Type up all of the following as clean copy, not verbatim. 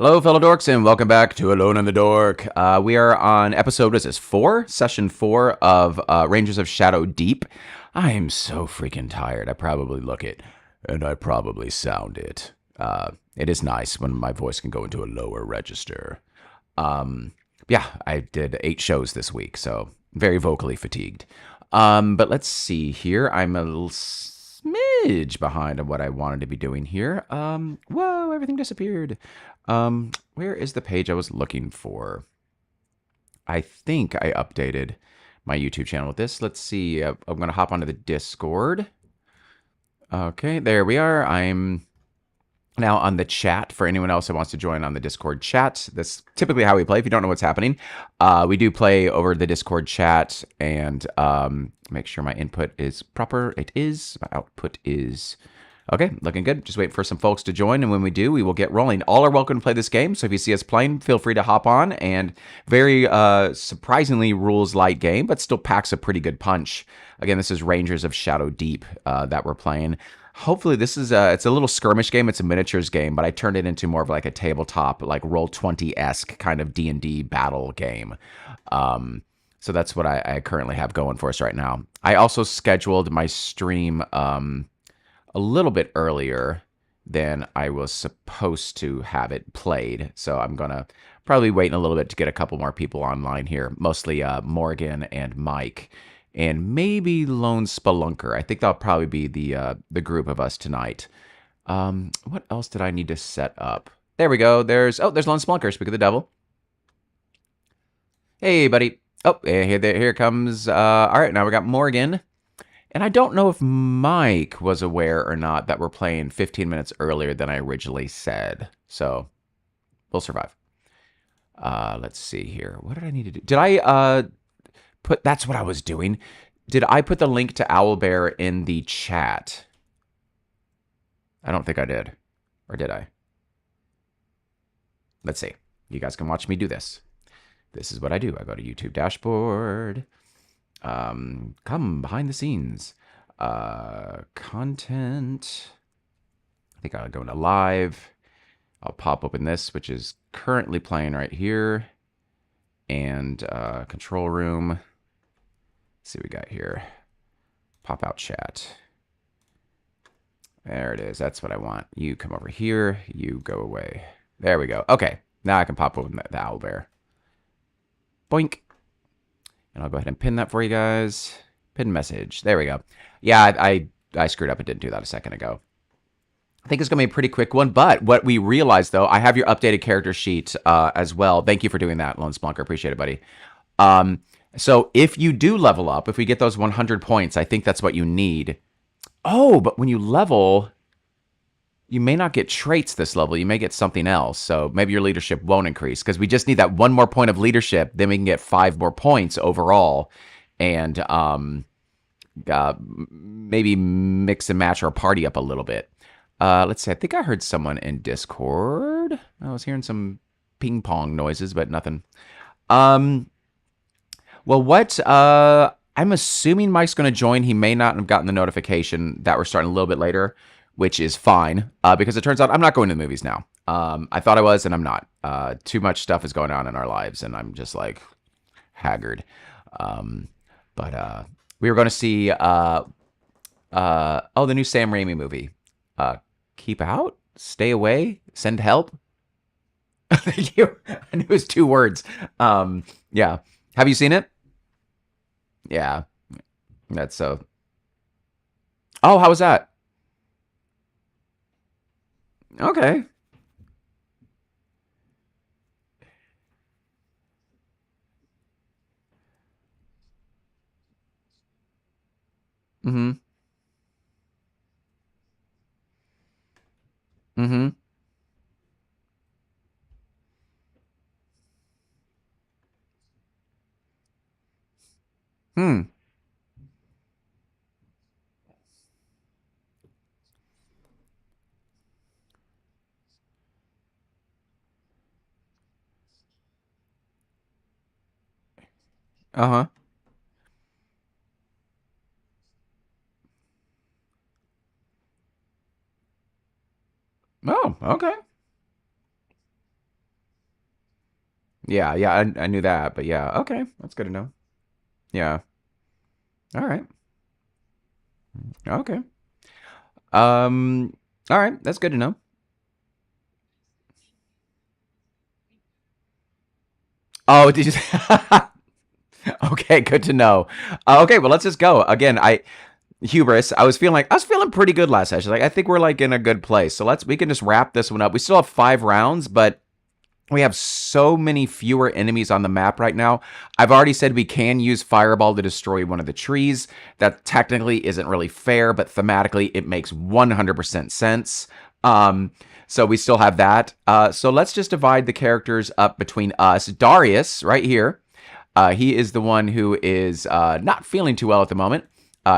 Hello, fellow dorks, and welcome back to Alone in the Dork. We are on episode, what is this, 4? Session 4 of Rangers of Shadow Deep. I am so freaking tired. I probably look it, and I probably sound it. It is nice when my voice can go into a lower register. Yeah, I did 8 shows this week, so very vocally fatigued. But let's see here. I'm a little smidge behind on what I wanted to be doing here. Whoa, everything disappeared. Where is the page I was looking for? I think I updated my YouTube channel with this. Let's see. I'm going to hop onto the Discord. Okay, there we are. I'm now on the chat for anyone else that wants to join on the Discord chat. That's typically how we play. If you don't know what's happening, we do play over the Discord chat and make sure my input is proper. It is. My output is. Okay, looking good. Just wait for some folks to join, and when we do, we will get rolling. All are welcome to play this game, so if you see us playing, feel free to hop on. And very surprisingly rules light game, but still packs a pretty good punch. Again, this is Rangers of Shadow Deep that we're playing. Hopefully, this is it's a little skirmish game. It's a miniatures game, but I turned it into more of like a tabletop, like Roll20-esque kind of D&D battle game. So that's what I currently have going for us right now. I also scheduled my stream a little bit earlier than I was supposed to have it played. So I'm going to probably wait a little bit to get a couple more people online here, mostly Morgan and Mike, and maybe Lone Spelunker. I think that'll probably be the group of us tonight. What else did I need to set up? There we go. There's Lone Spelunker, speak of the devil. Hey, buddy. Oh, here comes, all right, now we got Morgan. And I don't know if Mike was aware or not that we're playing 15 minutes earlier than I originally said. So we'll survive. Let's see here. What did I need to do? Did I put... That's what I was doing. Did I put the link to Owlbear in the chat? I don't think I did. Or did I? Let's see. You guys can watch me do this. This is what I do. I go to YouTube dashboard. Come behind the scenes. Content. I think I'll go into live. I'll pop open this, which is currently playing right here. And control room. Let's see what we got here. Pop out chat. There it is. That's what I want. You come over here. You go away. There we go. Okay. Now I can pop open the owlbear. Boink. And I'll go ahead and pin that for you guys. Pin message. There we go. Yeah, I screwed up and didn't do that a second ago. I think it's going to be a pretty quick one. But what we realized, though, I have your updated character sheet as well. Thank you for doing that, Lone Splunker. Appreciate it, buddy. So if you do level up, if we get those 100 points, I think that's what you need. Oh, but when you level, you may not get traits this level. You may get something else. So maybe your leadership won't increase because we just need that one more point of leadership. Then we can get 5 more points overall. And maybe mix and match our party up a little bit. Let's see. I think I heard someone in Discord. I was hearing some ping pong noises, but nothing. Well, what... I'm assuming Mike's going to join. He may not have gotten the notification that we're starting a little bit later, which is fine, because it turns out I'm not going to the movies now. I thought I was, and I'm not. Too much stuff is going on in our lives, and I'm just, like, haggard. But we were going to see, the new Sam Raimi movie. Keep Out? Stay Away? Send Help? Thank you. I knew it was 2 words. Yeah. Have you seen it? Yeah. That's so... Oh, how was that? Okay. Mm-hmm. Mm-hmm. Hmm. Uh-huh. Oh, okay. Yeah, I knew that, but yeah, okay, that's good to know. Yeah, all right, okay. Um, all right, that's good to know. Oh, did you? Okay, good to know. Okay, well, let's just go again. I hubris. I was feeling pretty good last session. Like I think we're like in a good place. So we can just wrap this one up. We still have 5 rounds, but we have so many fewer enemies on the map right now. I've already said we can use Fireball to destroy one of the trees. That technically isn't really fair, but thematically it makes 100% sense. Um, so we still have that. So let's just divide the characters up between us. Darius, right here. He is the one who is not feeling too well at the moment.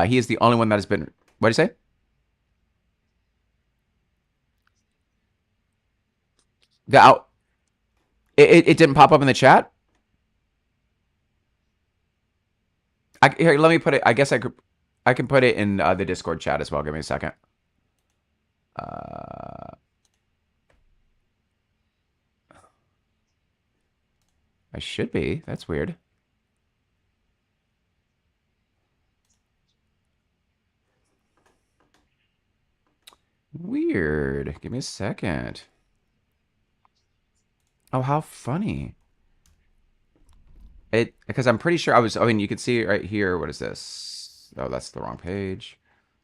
He is the only one that has been. What do you say? The out. It didn't pop up in the chat. Here, let me put it. I guess I can put it in the Discord chat as well. Give me a second. Uh, I should be. That's weird. Weird. Give me a second. Oh, how funny. It because I'm pretty sure I was. I mean, you can see right here. What is this? Oh, that's the wrong page.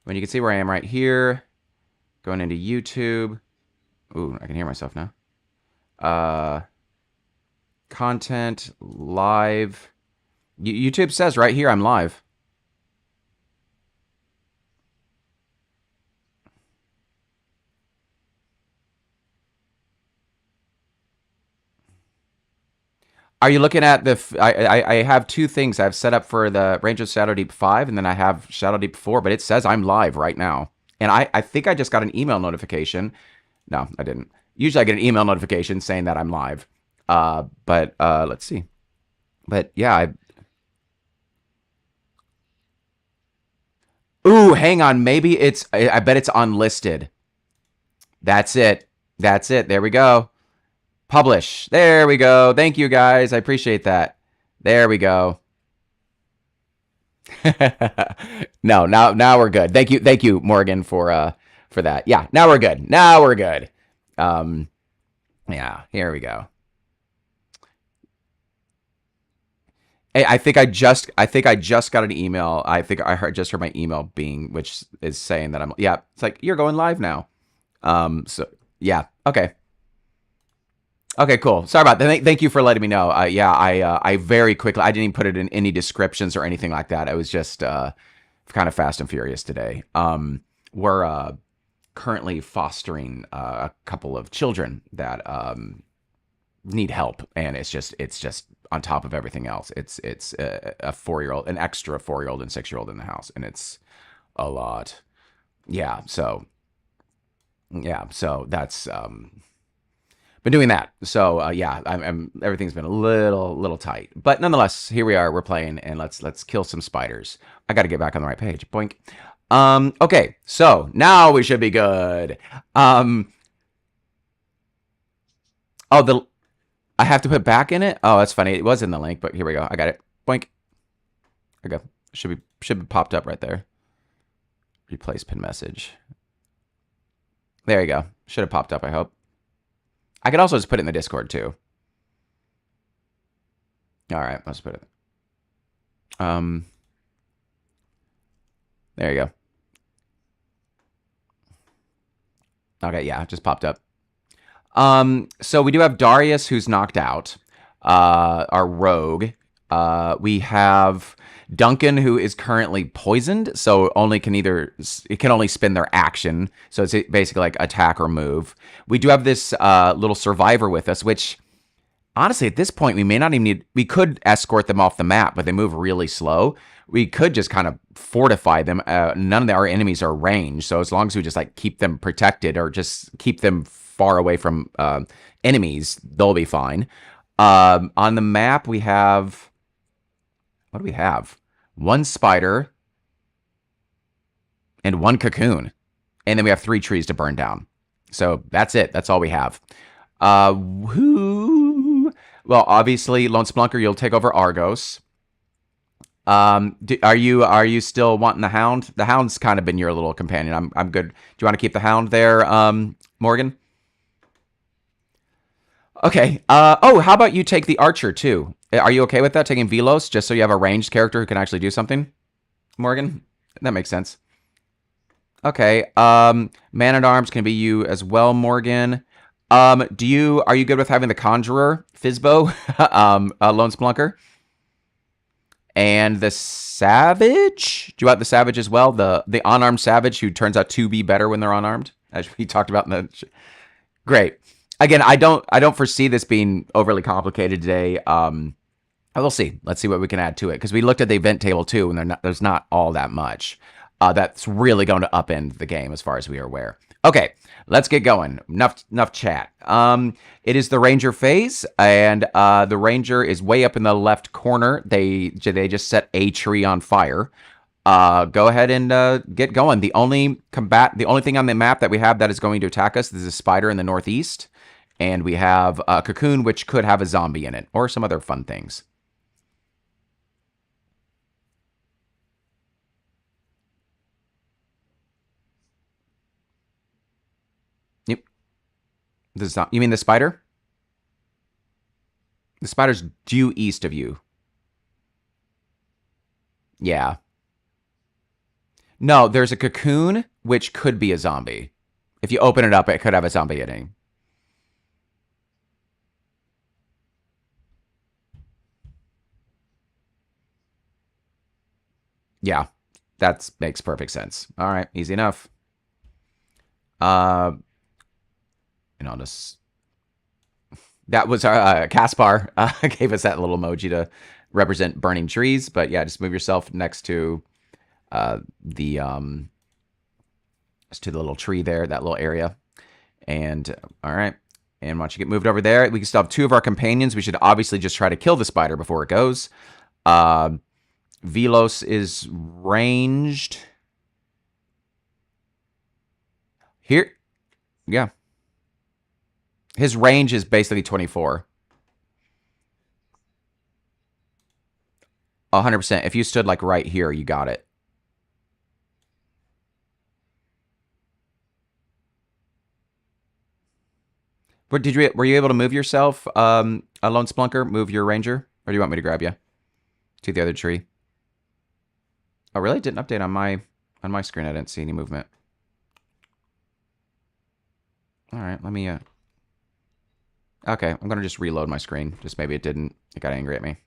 I mean, you can see where I am right here. Going into YouTube. Ooh, I can hear myself now. Uh, content live. YouTube says right here I'm live. Are you looking at the? I have 2 things I've set up for the Range of Shadow Deep 5, and then I have Shadow Deep 4, but it says I'm live right now. And I think I just got an email notification. No, I didn't. Usually I get an email notification saying that I'm live. But let's see. But yeah, ooh, hang on. Maybe it's. I bet it's unlisted. That's it. That's it. There we go. Publish. There we go. Thank you guys. I appreciate that. There we go. No, now we're good. Thank you, Morgan, for that. Yeah, now we're good. Now we're good. Um, yeah, here we go. Hey, I think I just got an email. I think just heard my email being, which is saying that I'm. Yeah, it's like you're going live now. So yeah, okay. Okay, cool. Sorry about that. Thank you for letting me know. Yeah, I very quickly, I didn't even put it in any descriptions or anything like that. I was just kind of fast and furious today. We're currently fostering a couple of children that need help, and it's just on top of everything else. It's a 4-year-old, an extra 4-year-old and 6-year-old in the house, and it's a lot. Yeah, so that's been doing that. So yeah, I'm everything's been a little tight, but nonetheless, here we are. We're playing, and let's kill some spiders. I got to get back on the right page. Boink. Okay, so now we should be good. Oh, I have to put back in it. Oh, that's funny. It was in the link, but here we go. I got it. Boink. There we go. Should be popped up right there. Replace pin message. There you go. Should have popped up, I hope. I could also just put it in the Discord too. All right, let's put it. There you go. Okay, yeah, just popped up. So we do have Darius, who's knocked out. Our rogue. We have Duncan, who is currently poisoned, so it can only spend their action. So it's basically like attack or move. We do have this little survivor with us, which honestly, at this point, we may not even need. We could escort them off the map, but they move really slow. We could just kind of fortify them. None of our enemies are ranged, so as long as we just like keep them protected or just keep them far away from enemies, they'll be fine. On the map, we have. What do we have? 1 spider and 1 cocoon. And then we have 3 trees to burn down. So that's it. That's all we have. Well, obviously, Lone Splunker, you'll take over Argos. Are you still wanting the Hound? The Hound's kind of been your little companion. I'm good. Do you want to keep the Hound there, Morgan? Okay. Oh, how about you take the Archer too? Are you okay with that? Taking Velos, just so you have a ranged character who can actually do something? Morgan? That makes sense. Okay. Man-at-Arms can be you as well, Morgan. Are you good with having the Conjurer, Fizbo, Lone Splunker? And the Savage? Do you want the Savage as well? The unarmed Savage who turns out to be better when they're unarmed, as we talked about in the... Great. Again, I don't foresee this being overly complicated today. We'll see. Let's see what we can add to it, because we looked at the event table too, and there's not all that much. That's really going to upend the game as far as we are aware. Okay, let's get going. Enough chat. It is the Ranger phase, and the Ranger is way up in the left corner. They just set a tree on fire. Go ahead and get going. The only thing on the map that we have that is going to attack us is a spider in the northeast, and we have a cocoon which could have a zombie in it or some other fun things. Yep. You mean the spider? The spider's due east of you. Yeah. No, there's a cocoon, which could be a zombie. If you open it up, it could have a zombie in it. Yeah, that makes perfect sense. All right, easy enough. And I'll just... That was our Caspar gave us that little emoji to represent burning trees. But yeah, just move yourself next to the little tree there, that little area. And all right. And once you get moved over there, we can still have two of our companions. We should obviously just try to kill the spider before it goes. Velos is ranged here. Yeah. His range is basically 24. 100%. If you stood like right here, you got it. But were you able to move yourself, a Lone Splunker? Move your Ranger? Or do you want me to grab you to the other tree? Oh, really? It didn't update on my screen. I didn't see any movement. All right, let me... Okay, I'm going to just reload my screen. Just maybe it got angry at me.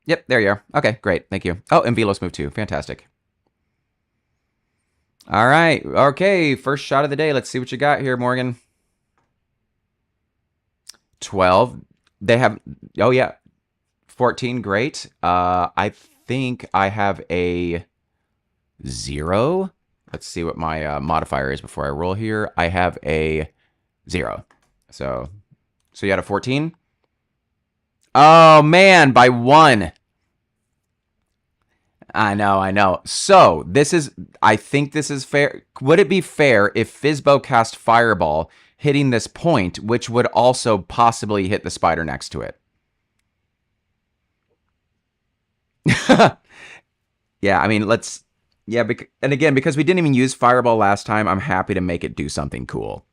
Yep, there you are. Okay, great. Thank you. Oh, and Velos moved too. Fantastic. All right. Okay, first shot of the day. Let's see what you got here, Morgan. 12. They have... Oh, yeah. 14, great. I think I have a 0. Let's see what my modifier is before I roll here. I have a 0. So you had a 14? Oh, man, by 1. I know. So, I think this is fair. Would it be fair if Fizbo cast Fireball hitting this point, which would also possibly hit the spider next to it? Yeah, I mean, and again, because we didn't even use Fireball last time, I'm happy to make it do something cool.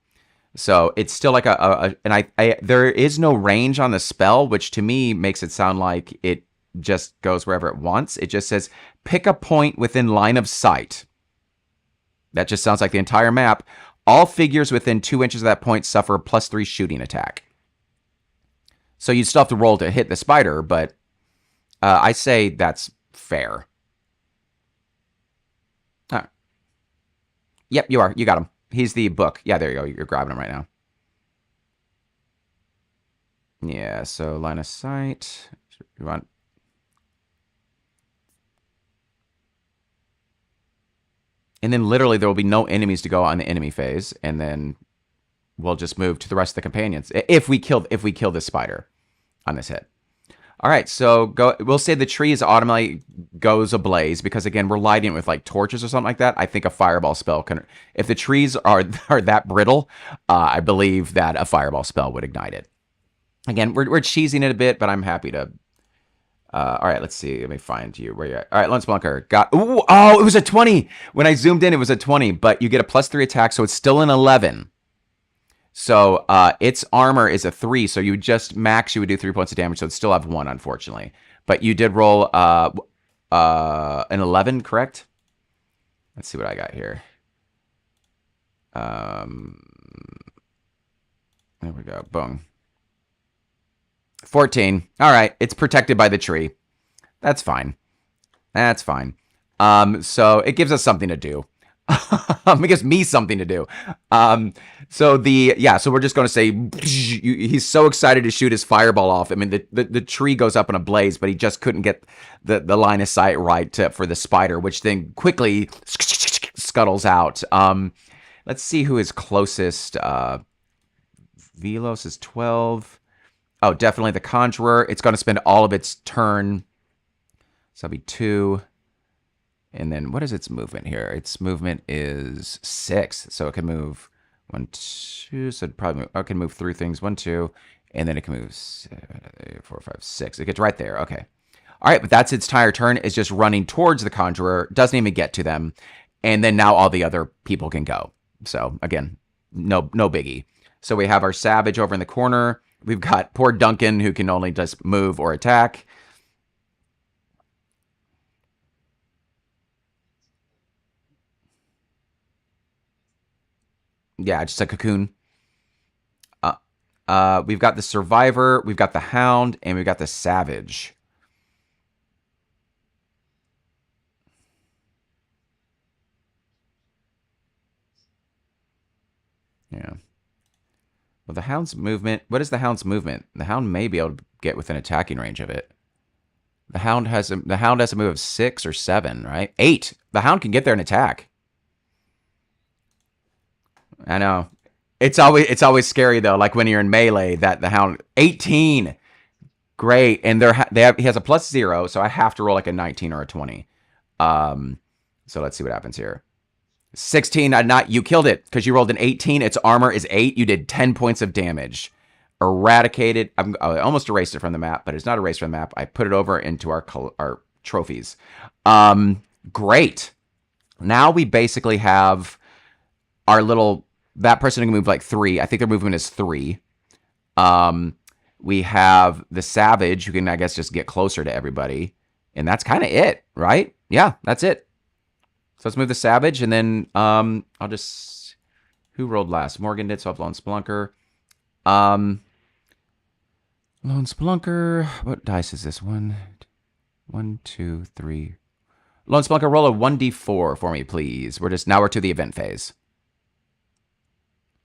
So it's still like there is no range on the spell, which to me makes it sound like it just goes wherever it wants. It just says, pick a point within line of sight. That just sounds like the entire map. All figures within 2 inches of that point suffer a +3 shooting attack. So you still have to roll to hit the spider, but I say that's fair. Yep, you are. You got him. He's the book. Yeah, there you go. You're grabbing him right now. Yeah, so line of sight. You want... And then literally there will be no enemies to go on the enemy phase, and then we'll just move to the rest of the companions if we kill this spider on this hit. All right, so we'll say the tree is automatically goes ablaze because again we're lighting it with like torches or something like that. I think a fireball spell can. If the trees are that brittle, I believe that a fireball spell would ignite it. Again, we're cheesing it a bit, but I'm happy to. All right, let's see. Let me find you. Where you at? All right, Lance Blunker. Oh, it was a 20. When I zoomed in, it was a 20, but you get a +3 attack, so it's still an 11. So its armor is a 3, so you just max, you would do 3 points of damage, so it'd still have 1, unfortunately. But you did roll an 11, correct? Let's see what I got here. There we go. Boom. 14. All right. It's protected by the tree. That's fine. That's fine. So it gives us something to do. It gives me something to do. So we're just going to say he's so excited to shoot his fireball off. I mean, the tree goes up in a blaze, but he just couldn't get the line of sight right for the spider, which then quickly scuttles out. Let's see who is closest. Velos is 12. Oh, definitely the Conjurer. It's going to spend all of its turn. So that'll be 2. And then what is its movement here? Its movement is 6. So it can move 1, 2. So it can move through things 1, 2. And then it can move 4, 5, 6. It gets right there. Okay. All right. But that's its entire turn. It's just running towards the Conjurer. Doesn't even get to them. And then now all the other people can go. So again, no biggie. So we have our Savage over in the corner. We've got poor Duncan, who can only just move or attack. Yeah, just a cocoon. We've got the Survivor, we've got the Hound, and we've got the Savage. Yeah. Well, the Hound's movement... What is the Hound's movement? The Hound may be able to get within attacking range of it. The Hound has a move of 6 or 7, right? 8. The Hound can get there and attack. I know. It's always scary though. Like when you're in melee, that the Hound 18, great, and he has a +0, so I have to roll like a 19 or a 20. So let's see what happens here. 16. You killed it because you rolled an 18. Its armor is 8. You did 10 points of damage. Eradicated. I almost erased it from the map, but it's not erased from the map. I put it over into our trophies. Great. Now we basically have our little. That person can move like 3. I think their movement is 3. We have the Savage who can, I guess, just get closer to everybody. And that's kind of it, right? Yeah, that's it. So let's move the Savage, and then I'll just... Who rolled last? Morgan did, so I'll have Lone Spelunker. Lone Spelunker... What dice is this? 1, 2, 3... Lone Spelunker, roll a 1d4 for me, please. Now we're to the event phase.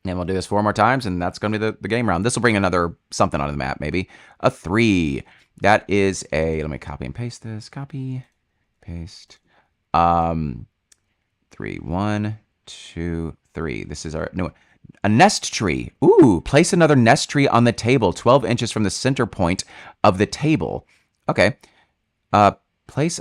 And we'll do this 4 more times, and that's going to be the game round. This will bring another something onto the map, maybe. A 3. That is a... Let me copy and paste this. Copy. Paste. 3. 1, 2, 3. This is our... No, a nest tree. Ooh, place another nest tree on the table, 12 inches from the center point of the table. Okay. Place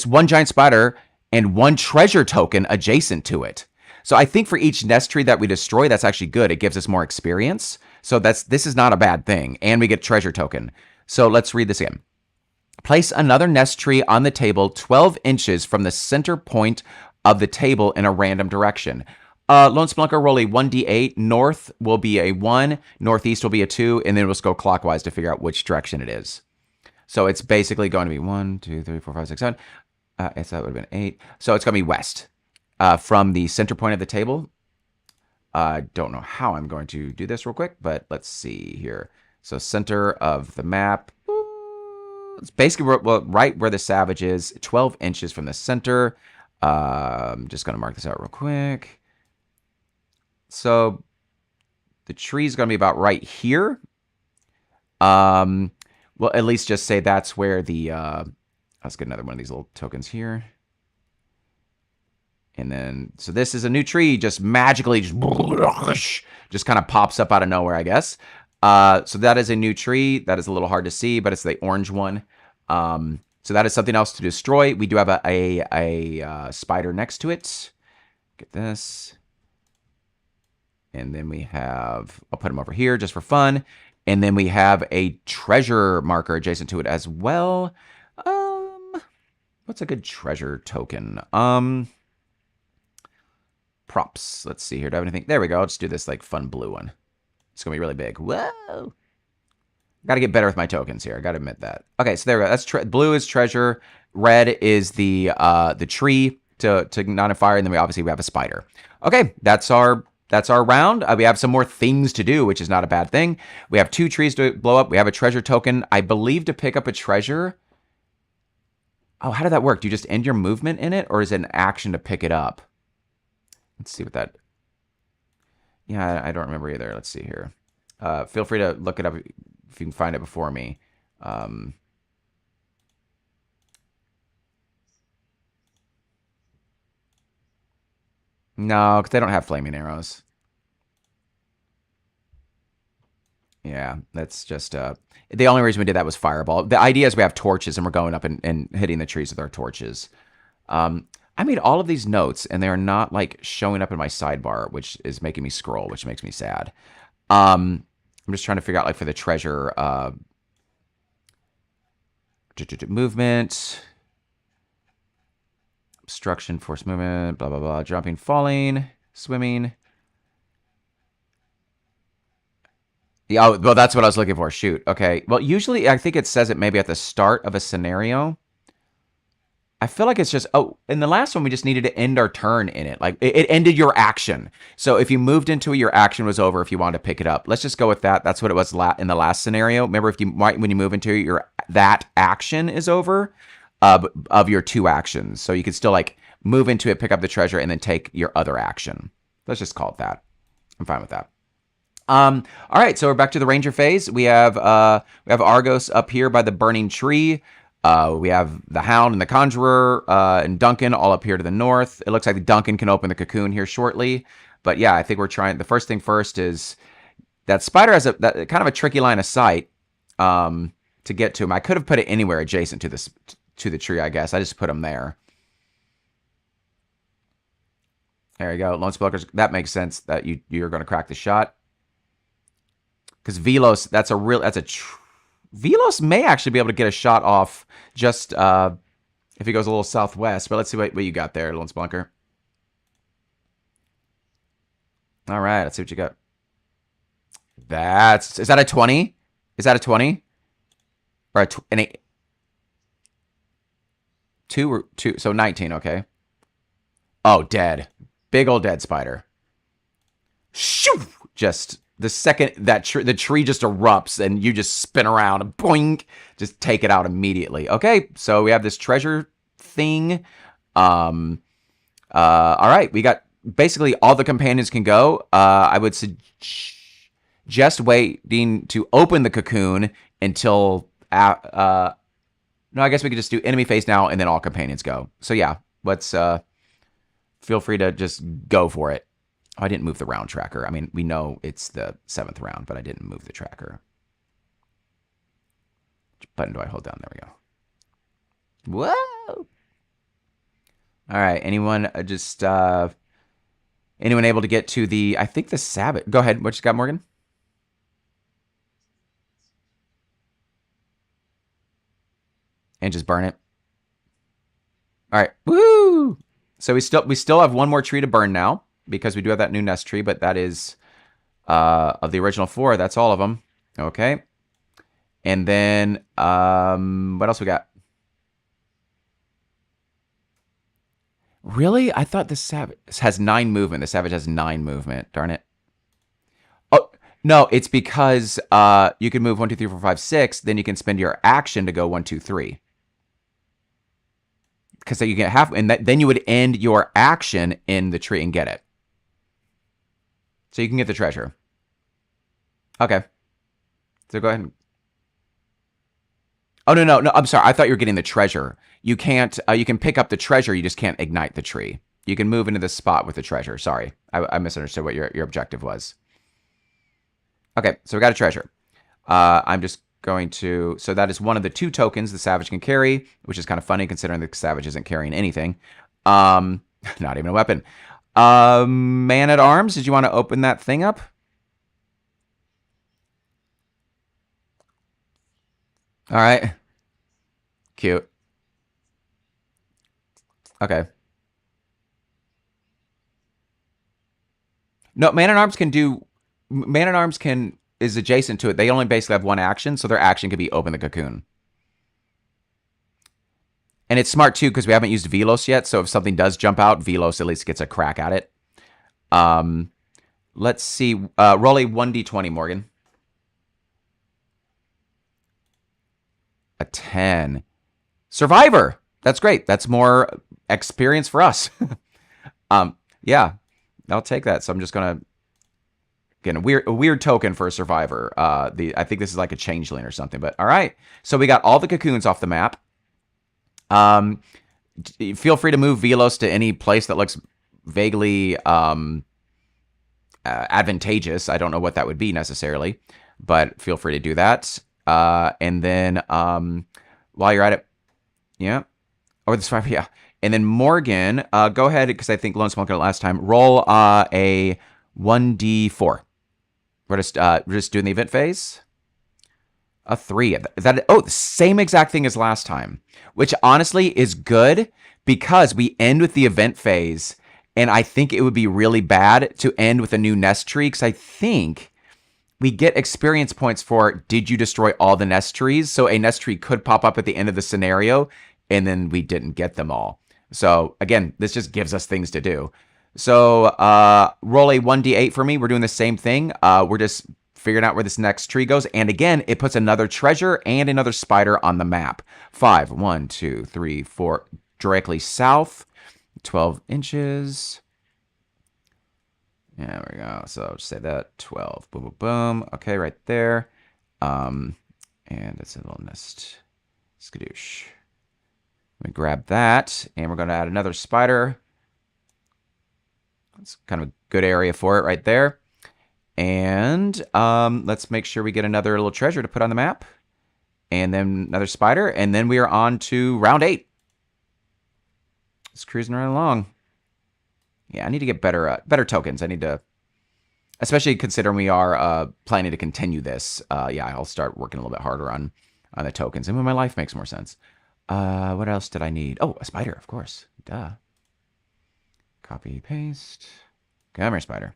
1 giant spider and 1 treasure token adjacent to it. So I think for each nest tree that we destroy, that's actually good. It gives us more experience. So this is not a bad thing. And we get treasure token. So let's read this again. Place another nest tree on the table 12 inches from the center point of the table in a random direction. Lone Spelunker, roll a 1d8. North will be a 1. Northeast will be a 2. And then we'll just go clockwise to figure out which direction it is. So it's basically going to be 1, 2, 3, 4, 5, 6, 7. So that would have been 8. So it's going to be west. From the center point of the table. I don't know how I'm going to do this real quick, but let's see here. So center of the map. It's basically right where the Savage is, 12 inches from the center. I'm just going to mark this out real quick. So the tree is going to be about right here. Well, at least just say that's where the... let's get another one of these little tokens here. And then, so this is a new tree, just magically, just kind of pops up out of nowhere, I guess. So that is a new tree. That is a little hard to see, but it's the orange one. So that is something else to destroy. We do have a spider next to it. Get this. And then we have, I'll put them over here just for fun. And then we have a treasure marker adjacent to it as well. What's a good treasure token? Props. Let's see here. Do I have anything? There we go. I'll just do this like fun blue one. It's going to be really big. Whoa. Got to get better with my tokens here. I got to admit that. Okay, so there we go. That's blue is treasure. Red is the tree to ignite a fire, and then we obviously have a spider. Okay, that's our round. We have some more things to do, which is not a bad thing. We have 2 trees to blow up. We have a treasure token. I believe to pick up a treasure. Oh, how did that work? Do you just end your movement in it, or is it an action to pick it up? Let's see what that. Yeah, I don't remember either. Let's see here. Feel free to look it up if you can find it before me. No, because they don't have flaming arrows. Yeah, that's just... the only reason we did that was fireball. The idea is we have torches, and we're going up and hitting the trees with our torches. I made all of these notes, and they're not, like, showing up in my sidebar, which is making me scroll, which makes me sad. I'm just trying to figure out, like, for the treasure... movement... obstruction, force movement, blah, blah, blah. Jumping, falling, swimming. Yeah, oh, well, that's what I was looking for. Shoot. Okay. Well, usually I think it says it maybe at the start of a scenario. I feel like it's just... Oh, in the last one, we just needed to end our turn in it. Like, it ended your action. So if you moved into it, your action was over if you wanted to pick it up. Let's just go with that. That's what it was in the last scenario. Remember, if you when you move into it, that action is over. Of your 2 actions. So you could still like move into it, pick up the treasure, and then take your other action. Let's just call it that. I'm fine with that. All right, so we're back to the ranger phase. We have Argos up here by the burning tree. We have the Hound and the Conjurer and Duncan all up here to the north. It looks like Duncan can open the cocoon here shortly. But yeah, I think we're trying... The first thing first is that spider has that kind of a tricky line of sight to get to him. I could have put it anywhere adjacent to this... to the tree, I guess. I just put them there. There you go. Lone Spelkers. That makes sense that you're going to crack the shot. Because Velos, Velos may actually be able to get a shot off just if he goes a little southwest. But let's see what you got there, Lone Spelunker. All right, let's see what you got. Is that a 20? Is that a 20? Or an 8? 2, so 19, okay. Oh, dead. Big old dead spider. Shoo! Just the second that the tree just erupts and you just spin around and boing, just take it out immediately. Okay, so we have this treasure thing. All right, we got basically all the companions can go. I would suggest waiting to open the cocoon until no, I guess we could just do enemy phase now and then all companions go. So yeah, let's feel free to just go for it. Oh, I didn't move the round tracker. I mean, we know it's the 7th round, but I didn't move the tracker. Which button do I hold down? There we go. Whoa! All right, anyone anyone able to get to the, I think the Sabbath. Go ahead, what you got, Morgan? And just burn it. All right. Woo! So we still have one more tree to burn now because we do have that new nest tree, but that is of the original 4. That's all of them. Okay. And then what else we got? Really? I thought the Savage has 9 movement. The Savage has 9 movement. Darn it. Oh, no, it's because you can move 1, 2, 3, 4, 5, 6. Then you can spend your action to go 1, 2, 3. Because you get half, and then you would end your action in the tree and get it. So you can get the treasure. Okay. So go ahead and... Oh, no. I'm sorry. I thought you were getting the treasure. You can't, you can pick up the treasure. You just can't ignite the tree. You can move into the spot with the treasure. Sorry. I misunderstood what your objective was. Okay, so we got a treasure. I'm just going to... So that is one of the 2 tokens the Savage can carry, which is kind of funny considering the Savage isn't carrying anything. Not even a weapon. Man-at-Arms, did you want to open that thing up? All right. Cute. Okay. No, Man-at-Arms can do... Man-at-Arms can... is adjacent to it. They only basically have one action, so their action could be open the cocoon. And it's smart, too, because we haven't used Velos yet, so if something does jump out, Velos at least gets a crack at it. Let's see. Roll a 1d20, Morgan. A 10. Survivor! That's great. That's more experience for us. Yeah, I'll take that. So I'm just going to... Again, a weird token for a survivor. I think this is like a changeling or something. But all right. So we got all the cocoons off the map. Feel free to move Velos to any place that looks vaguely advantageous. I don't know what that would be necessarily, but feel free to do that. And then while you're at it, yeah, or the survivor, yeah. And then Morgan, go ahead because I think Lone Smoke got it last time. Roll a 1d4. We're just doing the event phase. A 3. The same exact thing as last time, which honestly is good because we end with the event phase, and I think it would be really bad to end with a new nest tree because I think we get experience points for did you destroy all the nest trees? So a nest tree could pop up at the end of the scenario, and then we didn't get them all. So again, this just gives us things to do. So roll a 1d8 for me. We're doing the same thing. We're just figuring out where this next tree goes. And again, it puts another treasure and another spider on the map. 5, 1, 2, 3, 4, directly south. 12 inches. There we go. So I'll just say that. 12. Boom, boom, boom. Okay, right there. And it's a little nest. Skadoosh. Let me grab that. And we're going to add another spider. It's kind of a good area for it right there. And let's make sure we get another little treasure to put on the map. And then another spider. And then we are on to round 8. Just cruising right along. Yeah, I need to get better tokens. I need to, especially considering we are planning to continue this. Yeah, I'll start working a little bit harder on the tokens. And when my life makes more sense. What else did I need? Oh, a spider, of course. Duh. Copy, paste. Come here, spider.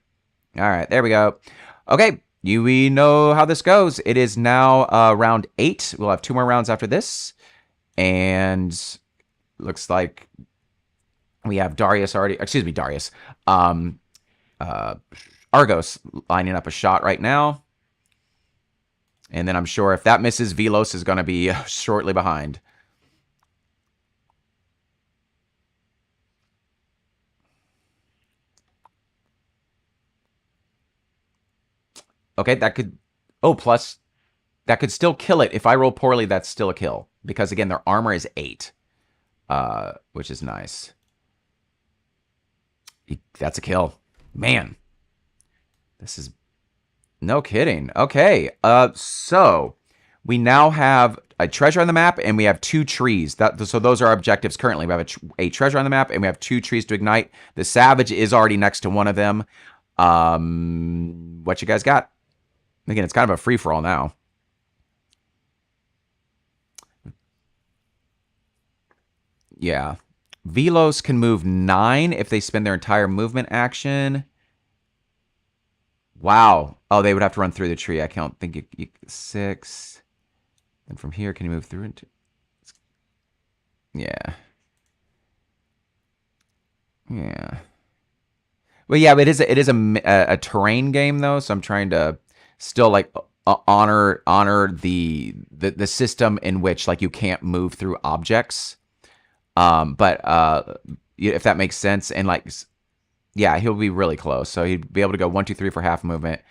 All right, there we go. Okay, we know how this goes. It is now round 8. We'll have 2 more rounds after this. And looks like we have Darius already. Excuse me, Darius. Argos lining up a shot right now. And then I'm sure if that misses, Velos is going to be shortly behind. Okay, that could... Oh, plus, that could still kill it. If I roll poorly, that's still a kill. Because, again, their armor is 8. Which is nice. That's a kill. Man. This is... No kidding. Okay, so... We now have a treasure on the map, and we have 2 trees. So those are our objectives currently. We have a treasure on the map, and we have 2 trees to ignite. The Savage is already next to one of them. What you guys got? Again, it's kind of a free-for-all now. Yeah. Velos can move 9 if they spend their entire movement action. Wow. Oh, they would have to run through the tree. I can't think you 6. And from here, can you move through into... Yeah. Yeah. Well, yeah, but it is a terrain game though, so I'm trying to still like honor the system in which like you can't move through objects. But if that makes sense, and like, yeah, he'll be really close, so he'd be able to go 1, 2, 3 for half movement.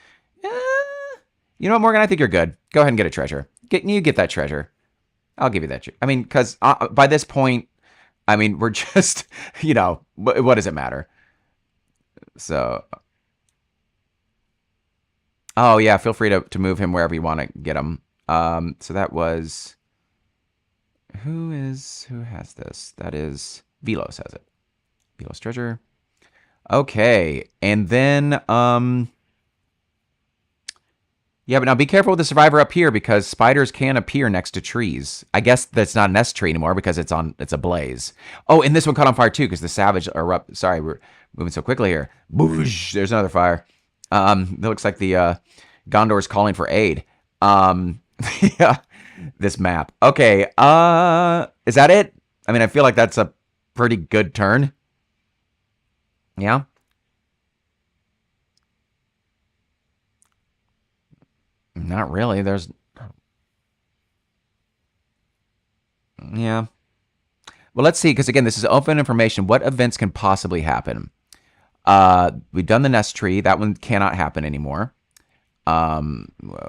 You know what, Morgan? I think you're good. Go ahead and get a treasure. You get that treasure. I'll give you that. I mean, because by this point, I mean we're just, you know, what does it matter? So, Oh, yeah, feel free to move him wherever you want to get him. So that was... Who has this? That is... Velos has it. Velos treasure. Okay, and then... Yeah, but now be careful with the survivor up here because spiders can appear next to trees. I guess that's not an S tree anymore because it's a blaze. Oh, and this one caught on fire too because the savage erupt. Sorry, we're moving so quickly here. Boosh! There's another fire. That looks like the Gondor's calling for aid. Yeah, this map. Okay, is that it? I mean, I feel like that's a pretty good turn. Yeah. Not really. There's... Yeah. Well, let's see, because again, this is open information. What events can possibly happen? We've done the nest tree. That one cannot happen anymore. Whoa,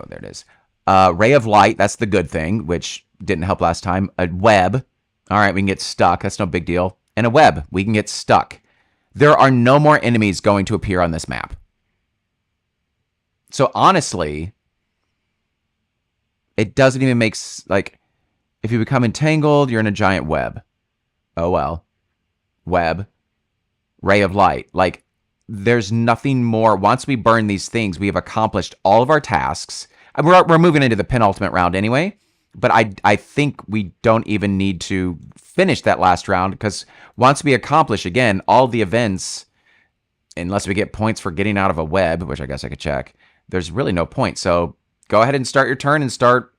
there it is. Ray of light. That's the good thing, which didn't help last time. A web. All right, we can get stuck. That's no big deal. And a web. We can get stuck. There are no more enemies going to appear on this map. So honestly... It doesn't even make, like, if you become entangled, you're in a giant web. Oh, well. Web. Ray of light. Like, there's nothing more. Once we burn these things, we have accomplished all of our tasks. We're moving into the penultimate round anyway, but I think we don't even need to finish that last round because once we accomplish, again, all the events, unless we get points for getting out of a web, which I guess I could check, there's really no point. So... Go ahead and start your turn and start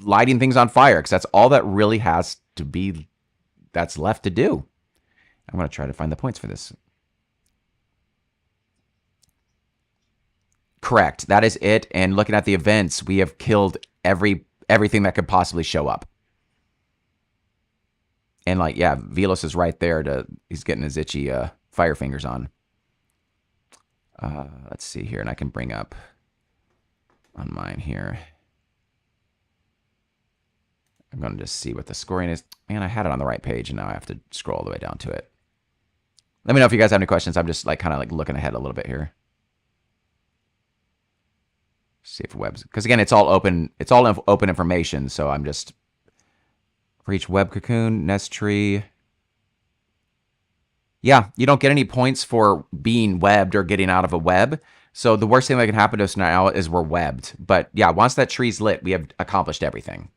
lighting things on fire because that's all that really has to be that's left to do. I'm going to try to find the points for this. Correct. That is it. And looking at the events, we have killed everything that could possibly show up. And like, yeah, Velos is right there. He's getting his itchy fire fingers on. Let's see here. And I can bring up... on mine here. I'm going to just see what the scoring is. Man, I had it on the right page, and now I have to scroll all the way down to it. Let me know if you guys have any questions. I'm just like kind of like looking ahead a little bit here. See if webs... Because again, it's all open. It's all open information, so I'm just... For each web cocoon, nest tree... Yeah, you don't get any points for being webbed or getting out of a web. So the worst thing that can happen to us now is we're webbed. But yeah, once that tree's lit, we have accomplished everything.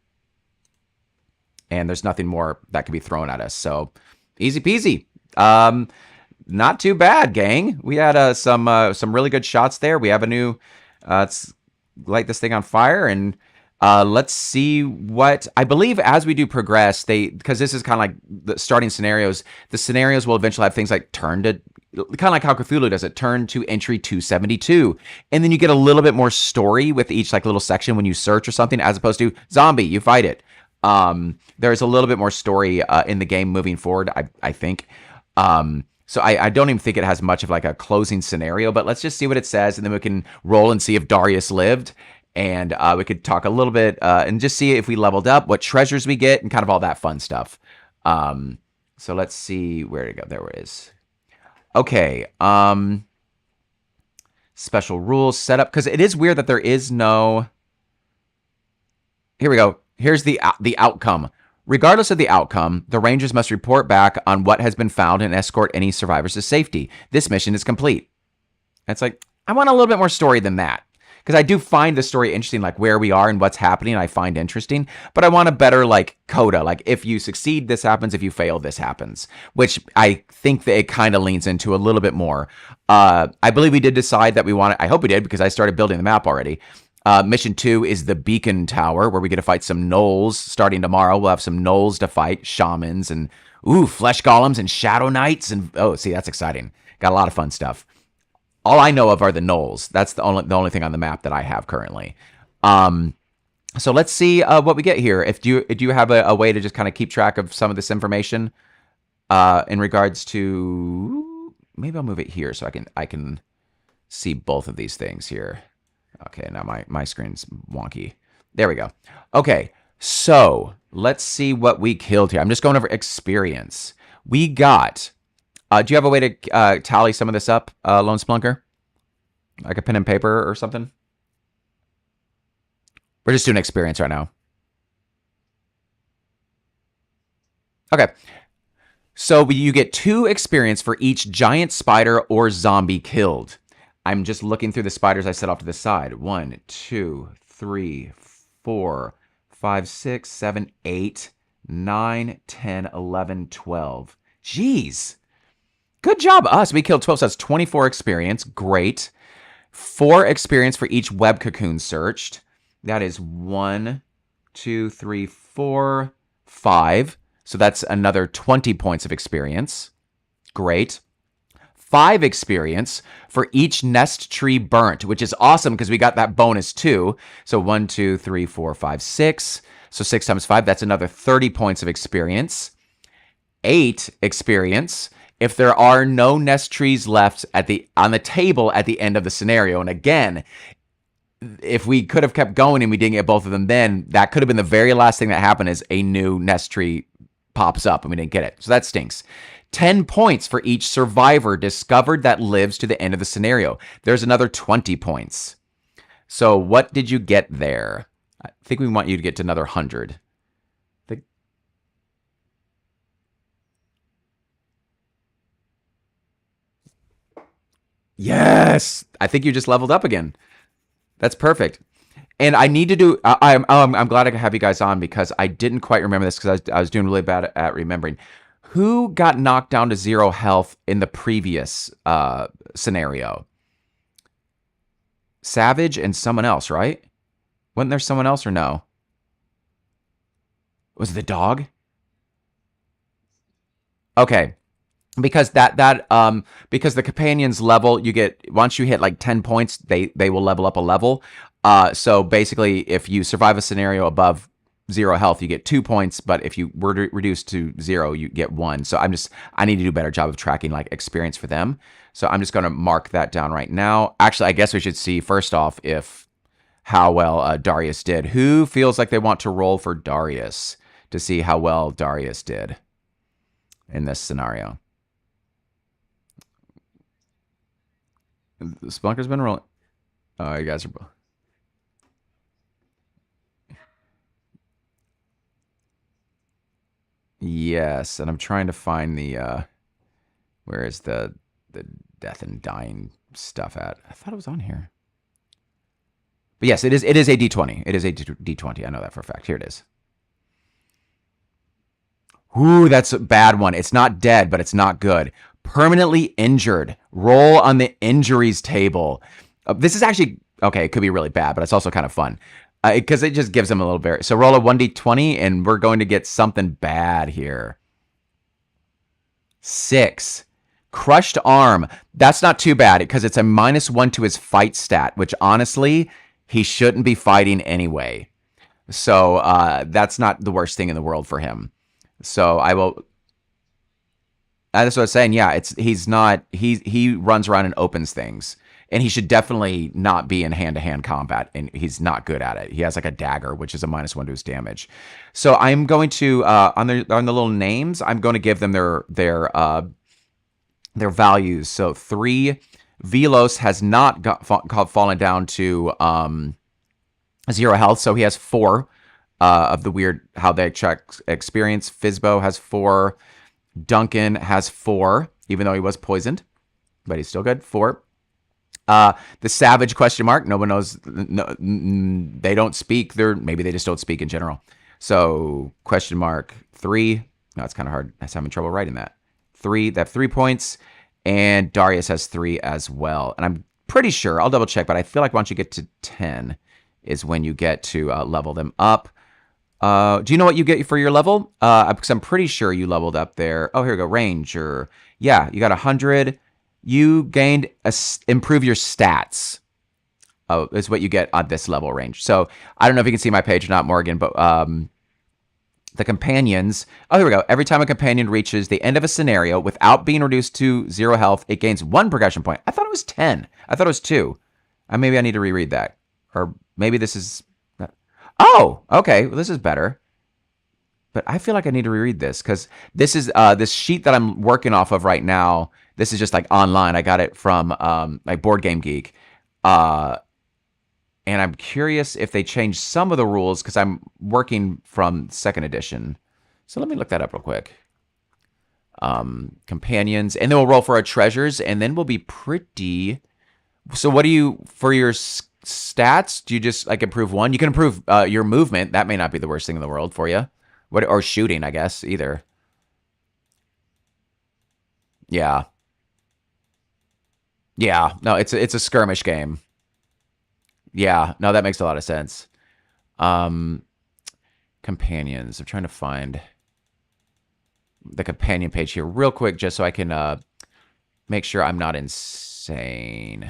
And there's nothing more that can be thrown at us. So easy peasy. Not too bad, gang. We had some really good shots there. We have a new... let's light this thing on fire and... let's see what... I believe as we do progress, because this is kind of like the starting scenarios, the scenarios will eventually have things like turn to... Kind of like how Cthulhu does it, turn to entry 272. And then you get a little bit more story with each like little section when you search or something, as opposed to zombie, you fight it. There's a little bit more story in the game moving forward, I think. So I don't even think it has much of like a closing scenario, but let's just see what it says, and then we can roll and see if Darius lived. And we could talk a little bit and just see if we leveled up, what treasures we get, and kind of all that fun stuff. So let's see where to go. There it is. Okay. Special rules setup, because it is weird that there is no... Here we go. Here's the outcome. Regardless of the outcome, the Rangers must report back on what has been found and escort any survivors to safety. This mission is complete. And it's like, I want a little bit more story than that. Because I do find the story interesting, like where we are and what's happening, I find interesting. But I want a better, like, coda. Like, if you succeed, this happens. If you fail, this happens. Which I think that it kind of leans into a little bit more. I believe we did decide that we wanted... I hope we did, because I started building the map already. Mission 2 is the Beacon Tower, where we get to fight some gnolls. Starting tomorrow, we'll have some gnolls to fight. Shamans and, flesh golems and shadow knights. And, see, that's exciting. Got a lot of fun stuff. All I know of are the gnolls. That's the only thing on the map that I have currently. So let's see what we get here. Do you have a way to just kind of keep track of some of this information in regards to... Maybe I'll move it here so I can see both of these things here. Okay, now my screen's wonky. There we go. Okay, so let's see what we killed here. I'm just going over experience. We got... do you have a way to tally some of this up, Lone Splunker? Like a pen and paper or something? We're just doing experience right now. Okay. So you get 2 experience for each giant spider or zombie killed. I'm just looking through the spiders I set off to the side. 1, 2, 3, 4, 5, 6, 7, 8, 9, 10, 11, 12. Jeez. Good job, us. We killed 12, so that's 24 experience. Great. 4 experience for each web cocoon searched. That is 1, 2, 3, 4, 5. So that's another 20 points of experience. Great. 5 experience for each nest tree burnt, which is awesome because we got that bonus too. So 1, 2, 3, 4, 5, 6. So 6 times 5, that's another 30 points of experience. 8 experience if there are no nest trees left on the table at the end of the scenario. And again, if we could have kept going and we didn't get both of them, then that could have been the very last thing that happened is a new nest tree pops up and we didn't get it. So that stinks. 10 points for each survivor discovered that lives to the end of the scenario. There's another 20 points. So what did you get there? I think we want you to get to another 100. Yes! I think you just leveled up again. That's perfect. And I need to do. I'm glad I have you guys on because I didn't quite remember this because I was doing really bad at remembering. Who got knocked down to 0 health in the previous scenario? Savage and someone else, right? Wasn't there someone else or no? Was it the dog? Okay. Because because the companions level, you get once you hit like 10 points, they will level up a level. So basically, if you survive a scenario above 0 health, you get 2 points. But if you were reduced to 0, you get 1. So I need to do a better job of tracking like experience for them. So I'm just going to mark that down right now. Actually, I guess we should see first off how well Darius did. Who feels like they want to roll for Darius to see how well Darius did in this scenario? The Spunker's been rolling. Oh, you guys are both. Yes, and I'm trying to find the where is the death and dying stuff at? I thought it was on here. But yes, it is a D20. It is a D20. I know that for a fact. Here it is. Ooh, that's a bad one. It's not dead, but it's not good. Permanently injured. Roll on the injuries table. This is actually, okay, it could be really bad, but it's also kind of fun. Because it just gives them a little bit. So roll a 1d20, and we're going to get something bad here. 6. Crushed arm. That's not too bad, because it's a -1 to his fight stat, which honestly, he shouldn't be fighting anyway. So that's not the worst thing in the world for him. So I will... That's what I was saying. Yeah, he runs around and opens things. And he should definitely not be in hand-to-hand combat, and he's not good at it. He has like a dagger, which is a -1 to his damage. So I'm going to on the little names, I'm going to give them their values. So 3, Velos has not fallen down to 0 health, so he has 4 of the weird how they check experience. Fizbo has 4. Duncan has 4, even though he was poisoned, but he's still good. 4. The Savage question mark. No one knows. No, they don't speak. Maybe they just don't speak in general. So question mark 3. No, it's kind of hard. I'm having trouble writing that. 3. They have 3 points, and Darius has 3 as well. And I'm pretty sure. I'll double check, but I feel like once you get to 10 is when you get to level them up. Do you know what you get for your level? Because I'm pretty sure you leveled up there. Oh, here we go. Ranger. Yeah, you got 100. You gained improve your stats. Oh, is what you get on this level range. So I don't know if you can see my page or not, Morgan, but the companions. Oh, here we go. Every time a companion reaches the end of a scenario without being reduced to 0 health, it gains 1 progression point. I thought it was 10. I thought it was 2. Maybe I need to reread that. Or maybe this is... Oh, okay. Well, this is better. But I feel like I need to reread this because this is this sheet that I'm working off of right now. This is just like online. I got it from like Board Game Geek. And I'm curious if they changed some of the rules because I'm working from 2nd edition. So let me look that up real quick. Companions, and then we'll roll for our treasures, and then we'll be pretty. So what do you, for your stats, do you just like improve one? You can improve your movement. That may not be the worst thing in the world for you. Or shooting, I guess, either. Yeah. Yeah. No, it's a skirmish game. Yeah. No, that makes a lot of sense. Companions. I'm trying to find the companion page here real quick just so I can make sure I'm not insane.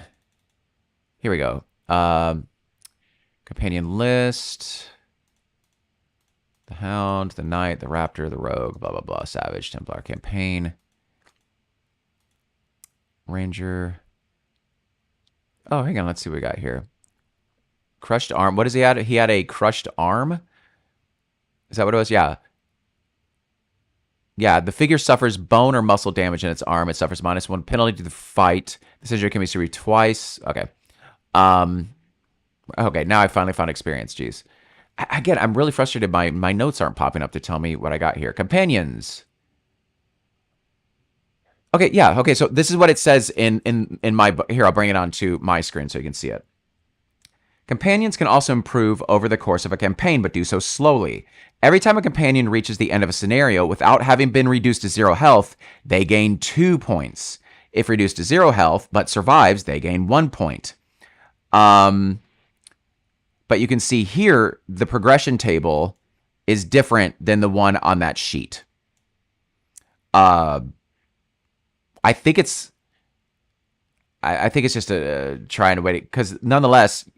Here we go. Companion list. The Hound, the Knight, the Raptor, the Rogue, blah, blah, blah. Savage, Templar, Campaign. Ranger. Oh, hang on. Let's see what we got here. Crushed arm. What does he have? He had a crushed arm? Is that what it was? Yeah. Yeah, the figure suffers bone or muscle damage in its arm. It suffers -1 penalty to the fight. This injury can be survived twice. Okay. Okay, now I finally found experience. Jeez. Again, I'm really frustrated. My notes aren't popping up to tell me what I got here. Companions. Okay, yeah. Okay, so this is what it says in my... Here, I'll bring it onto my screen so you can see it. Companions can also improve over the course of a campaign, but do so slowly. Every time a companion reaches the end of a scenario without having been reduced to 0 health, they gain 2 points. If reduced to 0 health, but survives, they gain 1 point. But you can see here, the progression table is different than the one on that sheet. I think it's... I think it's just trying to wait, because nonetheless...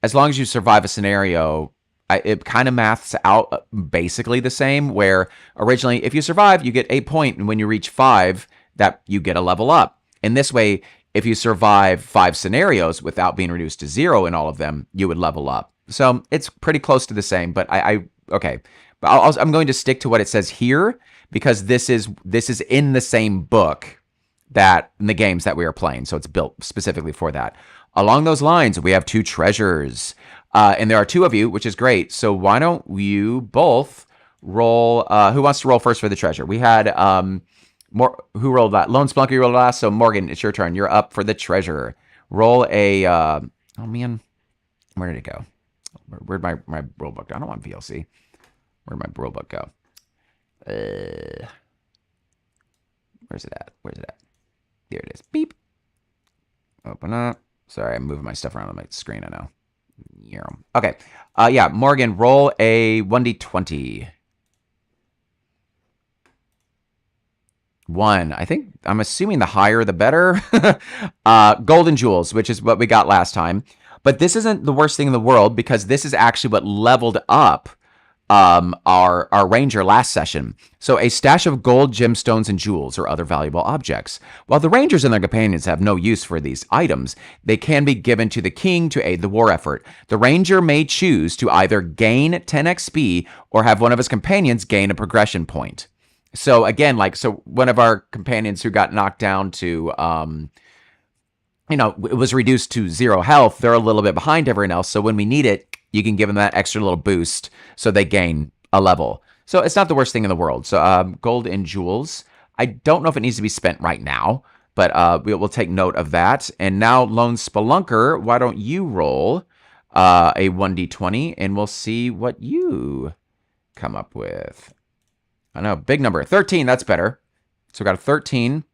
As long as you survive a scenario, it kind of maths out basically the same, where originally, if you survive, you get 8 points, and when you reach 5, that you get a level up. And this way, if you survive 5 scenarios without being reduced to 0 in all of them, you would level up. So it's pretty close to the same, but okay. But I'm going to stick to what it says here, because this is in the same book that in the games that we are playing, so it's built specifically for that. Along those lines, we have 2 treasures, and there are 2 of you, which is great. So why don't you both roll? Who wants to roll first for the treasure? We had who rolled that? Lone Splunker rolled last. So Morgan, it's your turn. You're up for the treasure. Roll a. Oh man, where did it go? Where'd my rule book go? I don't want VLC. Where'd my rule book go? Where's it at? Where's it at? Here it is. Beep. Open up. Sorry, I'm moving my stuff around on my screen, I know. Okay. Yeah, Morgan, roll a 1d20. 1. I'm assuming the higher the better. Golden jewels, which is what we got last time. But this isn't the worst thing in the world, because this is actually what leveled up our ranger last session. So a stash of gold, gemstones, and jewels or other valuable objects. While the rangers and their companions have no use for these items, they can be given to the king to aid the war effort. The ranger may choose to either gain 10 XP or have one of his companions gain a progression point. So again, so one of our companions who got knocked down to, it was reduced to 0 health. They're a little bit behind everyone else. So when we need it, you can give them that extra little boost so they gain a level. So it's not the worst thing in the world. So gold and jewels. I don't know if it needs to be spent right now, but we'll take note of that. And now, Lone Spelunker, why don't you roll a 1d20, and we'll see what you come up with. I know, big number. 13, that's better. So we got a 13.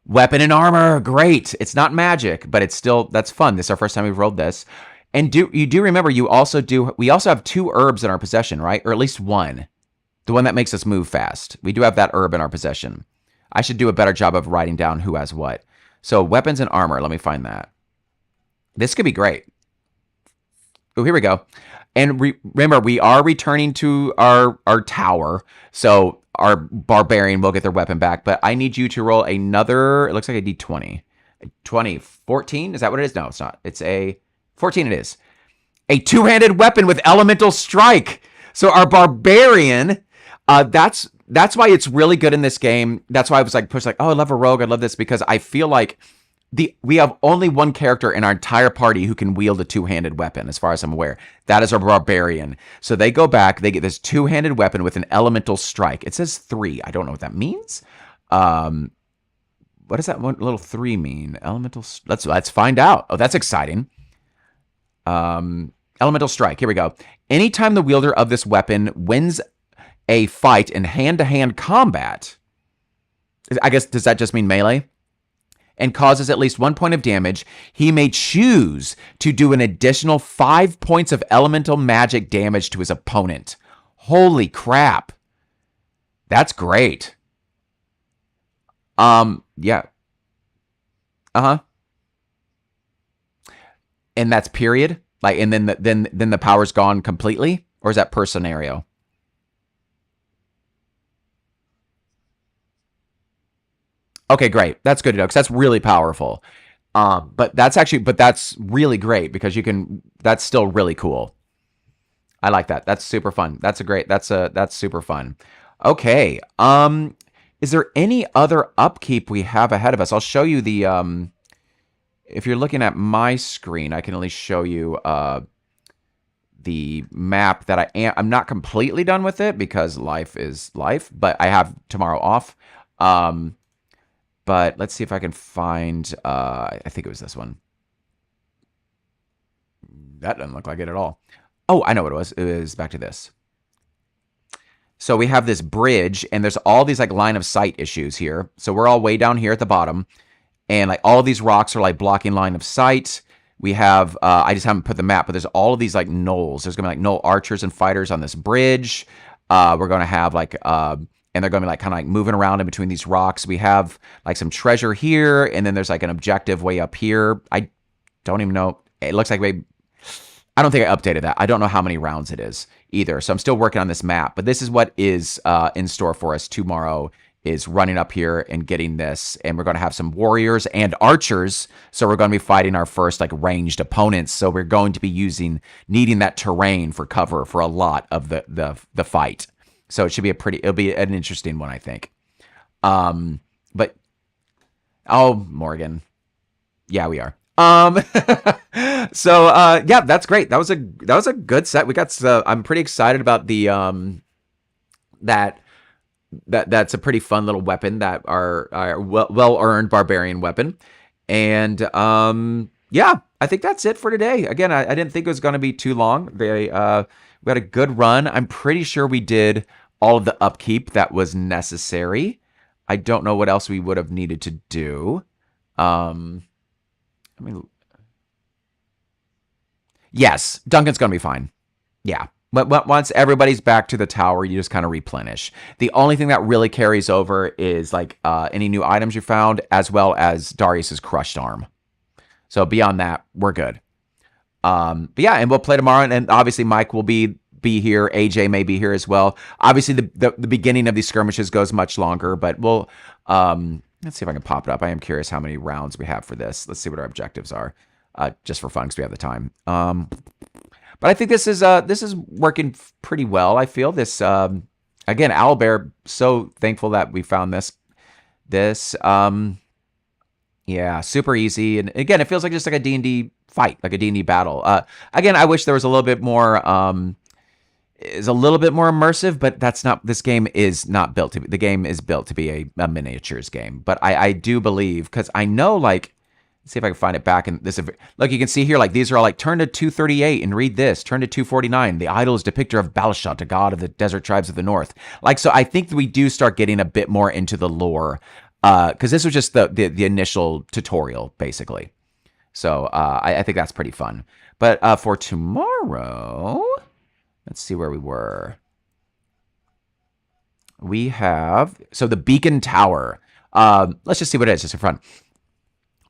Weapon and armor, great. It's not magic, but it's still, that's fun. This is our first time we've rolled this. And you do remember, we also have 2 herbs in our possession, right? Or at least 1. The one that makes us move fast. We do have that herb in our possession. I should do a better job of writing down who has what. So weapons and armor, let me find that. This could be great. Oh, here we go. And remember, we are returning to our tower. So our barbarian will get their weapon back. But I need you to roll another, it looks like a d20. 20, 14? Is that what it is? No, it's not. It's a 14 it is. A 2-handed weapon with elemental strike. So our barbarian, that's why it's really good in this game. That's why I was pushed oh, I love a rogue. I love this because I feel like we have only one character in our entire party who can wield a two-handed weapon, as far as I'm aware. That is our barbarian. So they go back, they get this two-handed weapon with an elemental strike. It says 3. I don't know what that means. What does that one little 3 mean? Elemental. Let's find out. Oh, that's exciting. Elemental strike. Here we go. Anytime the wielder of this weapon wins a fight in hand-to-hand combat, I guess, does that just mean melee? And causes at least 1 point of damage, he may choose to do an additional 5 points of elemental magic damage to his opponent. Holy crap. That's great. Yeah. Uh-huh. And that's period? Like, and then the power's gone completely? Or is that per scenario? Okay, great. That's good to know, because that's really powerful. But that's really great, because that's still really cool. I like that. That's super fun. That's super fun. Okay. Is there any other upkeep we have ahead of us? I'll show you if you're looking at my screen, I can at least show you the map that I'm not completely done with it, because life is life, but I have tomorrow off. But let's see if I can find, I think it was this one. That doesn't look like it at all. Oh, I know what it was. It was back to this. So we have this bridge, and there's all these like line of sight issues here. So we're all way down here at the bottom, and like all these rocks are like blocking line of sight. We have, I just haven't put the map, but there's all of these like gnolls. There's gonna be like gnoll archers and fighters on this bridge. We're gonna have like, and they're going to be like kind of like moving around in between these rocks. We have like some treasure here, and then there's like an objective way up here. I don't even know. It looks like I don't think I updated that. I don't know how many rounds it is either. So I'm still working on this map, but this is what is in store for us tomorrow, is running up here and getting this. And we're going to have some warriors and archers. So we're going to be fighting our first like ranged opponents. So we're going to be needing that terrain for cover for a lot of the fight. So it should be it'll be an interesting one, I think. But, oh, Morgan. Yeah, we are. So, yeah, that's great. That was a good set. We got, I'm pretty excited about that's a pretty fun little weapon, that our well-earned barbarian weapon. And, yeah, I think that's it for today. Again, I didn't think it was going to be too long. We had a good run. I'm pretty sure we did all of the upkeep that was necessary. I don't know what else we would have needed to do. Yes, Duncan's going to be fine. Yeah. But once everybody's back to the tower, you just kind of replenish. The only thing that really carries over is like any new items you found, as well as Darius's crushed arm. So beyond that, we're good. But yeah, and we'll play tomorrow, and obviously Mike will be here. AJ may be here as well. Obviously, the beginning of these skirmishes goes much longer, but we'll let's see if I can pop it up. I am curious how many rounds we have for this. Let's see what our objectives are, just for fun, because we have the time. But I think this is working pretty well. I feel this. Again, Owlbear, so thankful that we found this. Yeah, super easy, and again, it feels like just like a D&D fight, like a D&D battle. Again, I wish there was a little bit more. Is a little bit more immersive, but this game is not built to be. The game is built to be a miniatures game. But I do believe, because I know, like, let's see if I can find it back in this. Look, you can see here, like, these are all like, turn to 238 and read this. Turn to 249. The idol is depictor of Balashot, a god of the desert tribes of the north. Like, so I think that we do start getting a bit more into the lore, because this was just the initial tutorial, basically. So I think that's pretty fun. But for tomorrow, let's see where we were. We have, so the Beacon Tower. Let's just see what it is, just for fun.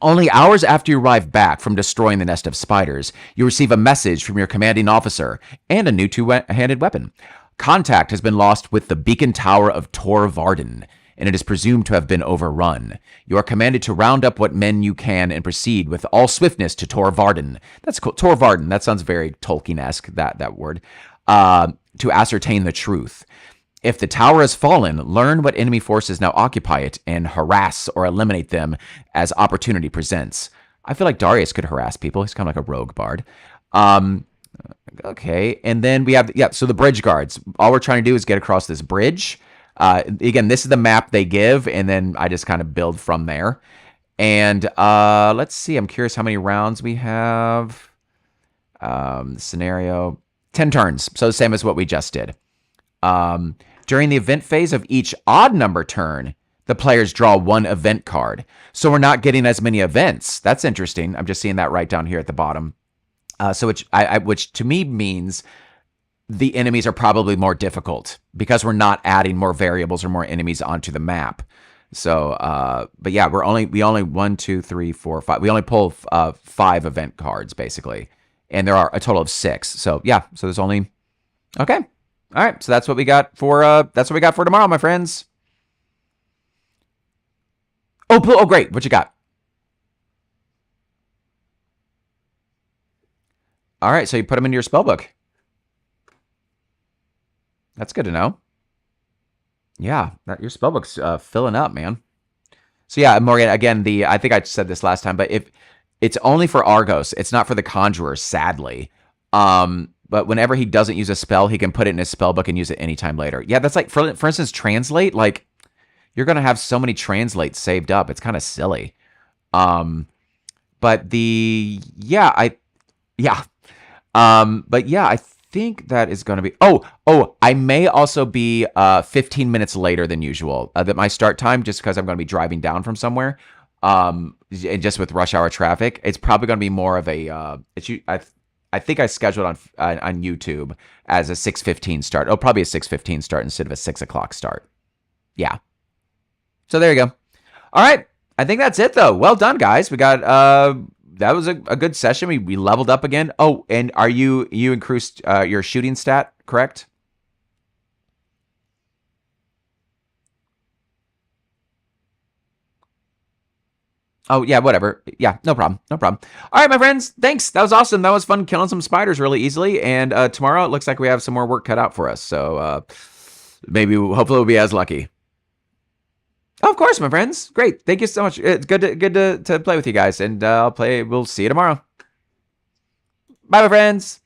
Only hours after you arrive back from destroying the nest of spiders, you receive a message from your commanding officer and a new two-handed weapon. Contact has been lost with the Beacon Tower of Tor Varden, and it is presumed to have been overrun. You are commanded to round up what men you can and proceed with all swiftness to Tor Varden. That's cool. Tor Varden, that sounds very Tolkien-esque, that word. To ascertain the truth. If the tower has fallen, learn what enemy forces now occupy it and harass or eliminate them as opportunity presents. I feel like Darius could harass people. He's kind of like a rogue bard. Okay, and then we have, so the bridge guards. All we're trying to do is get across this bridge. Again, this is the map they give, and then I just kind of build from there. And let's see, I'm curious how many rounds we have. Scenario, 10 turns, so the same as what we just did. During the event phase of each odd number turn, the players draw one event card. So we're not getting as many events. That's interesting. I'm just seeing that right down here at the bottom. Which to me means the enemies are probably more difficult because we're not adding more variables or more enemies onto the map. So, but yeah, we only 1, 2, 3, 4, 5. We only pull 5 event cards basically, and there are a total of 6. So yeah, so there's only okay. All right, so that's what we got for tomorrow, my friends. Oh, great. What you got? All right, so you put them into your spellbook. That's good to know. Yeah, your spellbook's filling up, man. So yeah, Morgan, again, I think I said this last time, but if it's only for Argos, it's not for the Conjurer, sadly. But whenever he doesn't use a spell, he can put it in his spellbook and use it anytime later. Yeah, that's like, for instance, Translate. Like, you're going to have so many Translates saved up. It's kind of silly. But but yeah, I think that is going to be, I may also be 15 minutes later than usual, that my start time, just because I'm going to be driving down from somewhere. And just with rush hour traffic, it's probably going to be more of a, I think I scheduled on YouTube as a 6:15 start. Oh, probably a 6:15 start instead of a 6 o'clock start. Yeah. So there you go. All right. I think that's it though. Well done, guys. We got, that was a good session. We leveled up again. Oh, and you increased your shooting stat, correct? Oh, yeah, whatever. Yeah, no problem. No problem. All right, my friends. Thanks. That was awesome. That was fun killing some spiders really easily. And tomorrow it looks like we have some more work cut out for us. So hopefully we'll be as lucky. Of course, my friends. Great. Thank you so much. It's good to play with you guys. And we'll see you tomorrow. Bye, my friends.